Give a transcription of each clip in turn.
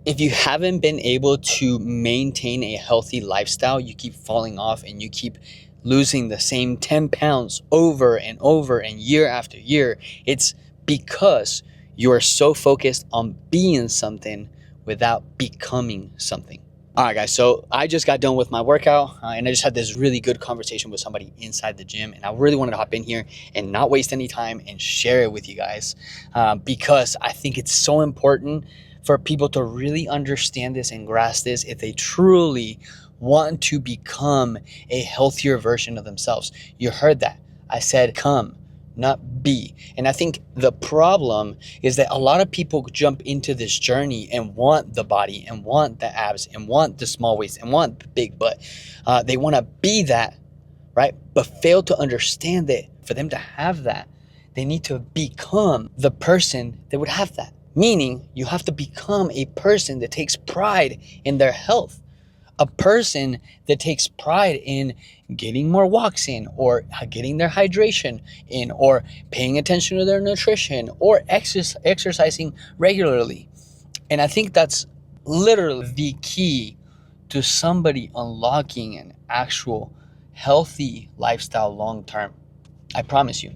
If you haven't been able to maintain a healthy lifestyle, you keep falling off and you keep losing the same 10 pounds over and over and year after year, it's because you are so focused on being something without becoming something. All right, guys, so I just got done with my workout and I just had this really good conversation with somebody inside the gym. And I really wanted to hop in here and not waste any time and share it with you guys because I think it's so important for people to really understand this and grasp this if they truly want to become a healthier version of themselves. You heard that. I said come, not be. And I think the problem is that a lot of people jump into this journey and want the body and want the abs and want the small waist and want the big butt. They want to be that, right? But fail to understand that for them to have that, they need to become the person that would have that. Meaning you have to become a person that takes pride in their health. A person that takes pride in getting more walks in, or getting their hydration in, or paying attention to their nutrition, or exercising regularly. And I think that's literally the key to somebody unlocking an actual healthy lifestyle long term. I promise you,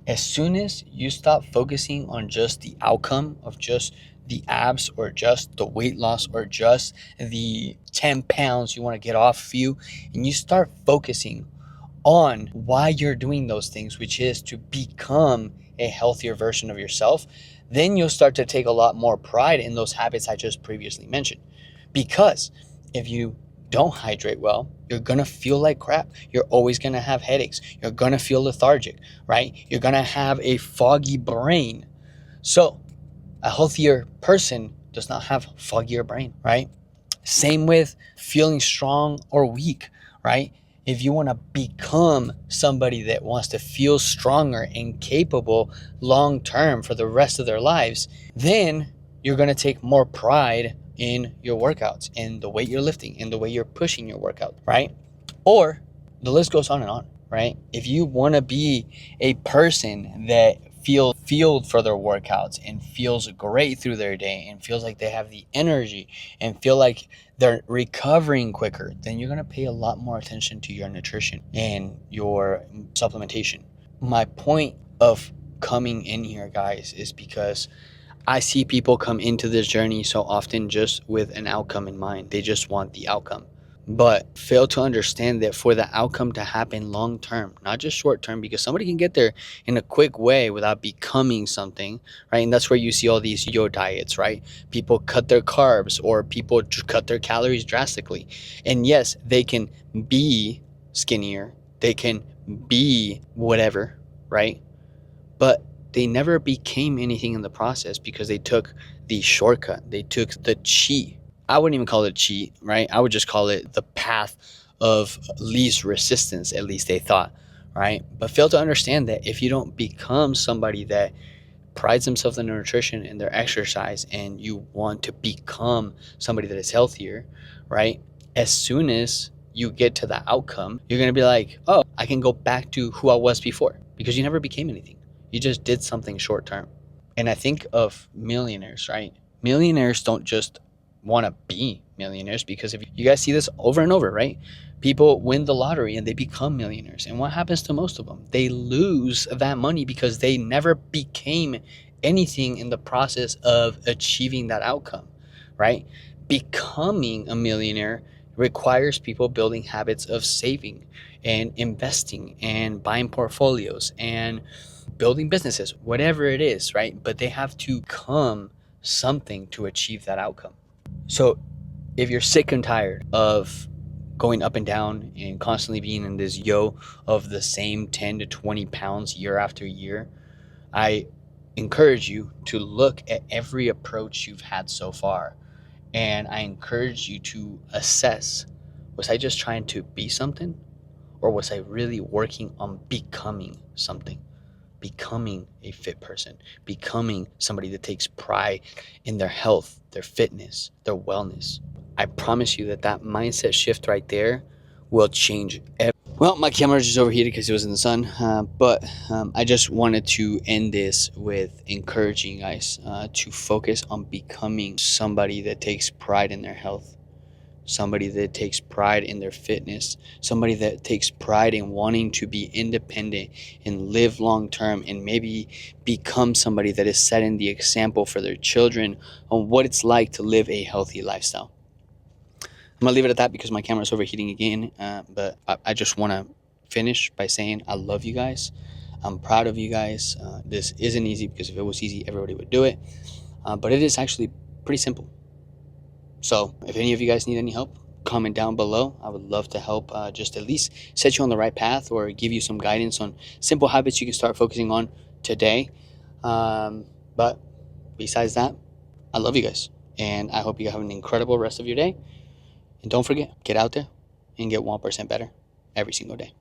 as soon as you stop focusing on just the outcome of just the abs or just the weight loss or just the 10 pounds you want to get off of you, and you start focusing on why you're doing those things, which is to become a healthier version of yourself, then you'll start to take a lot more pride in those habits I just previously mentioned. Because if you don't hydrate well, you're gonna feel like crap. You're always gonna have headaches. You're gonna feel lethargic, right? You're gonna have a foggy brain. So a healthier person does not have foggier brain, right? Same with feeling strong or weak, right? If you want to become somebody that wants to feel stronger and capable long term for the rest of their lives, then you're going to take more pride in your workouts, in the weight you're lifting, in the way you're pushing your workout, right? Or the list goes on and on, right? If you want to be a person that feels fueled for their workouts and feels great through their day and feels like they have the energy and feel like they're recovering quicker, then you're going to pay a lot more attention to your nutrition and your supplementation. My point of coming in here, guys, is because I see people come into this journey so often just with an outcome in mind. They just want the outcome, but fail to understand that for the outcome to happen long term, not just short term, because somebody can get there in a quick way without becoming something, right? And that's where you see all these yo diets, right? People cut their carbs or people cut their calories drastically. And yes, they can be skinnier, they can be whatever, right? But they never became anything in the process because they took the shortcut, they took the cheat. I wouldn't even call it cheat, right? I would just call it the path of least resistance, at least they thought, right? But fail to understand that if you don't become somebody that prides themselves in their nutrition and their exercise, and you want to become somebody that is healthier, right? As soon as you get to the outcome, you're going to be like, oh, I can go back to who I was before, because you never became anything. You just did something short term. And I think of millionaires, right? Millionaires don't just want to be millionaires, because if you guys see this over and over, right? People win the lottery and they become millionaires. And what happens to most of them? They lose that money because they never became anything in the process of achieving that outcome, right? Becoming a millionaire requires people building habits of saving and investing and buying portfolios and building businesses, whatever it is, right? But they have to become something to achieve that outcome. So if you're sick and tired of going up and down and constantly being in this yo of the same 10 to 20 pounds year after year, I encourage you to look at every approach you've had so far. And I encourage you to assess, was I just trying to be something? Or was I really working on becoming something? Becoming a fit person, becoming somebody that takes pride in their health, their fitness, their wellness. I promise you that mindset shift right there will change everything. Well, my camera just overheated because it was in the sun, but I just wanted to end this with encouraging you guys to focus on becoming somebody that takes pride in their health, somebody that takes pride in their fitness, somebody that takes pride in wanting to be independent and live long term, and maybe become somebody that is setting the example for their children on what it's like to live a healthy lifestyle. I'm gonna leave it at that because my camera's overheating again. But I just want to finish by saying I love you guys. I'm proud of you guys. This isn't easy because if it was easy, everybody would do it. But it is actually pretty simple. So if any of you guys need any help, comment down below. I would love to help just at least set you on the right path or give you some guidance on simple habits you can start focusing on today. But besides that, I love you guys. And I hope you have an incredible rest of your day. And don't forget, get out there and get 1% better every single day.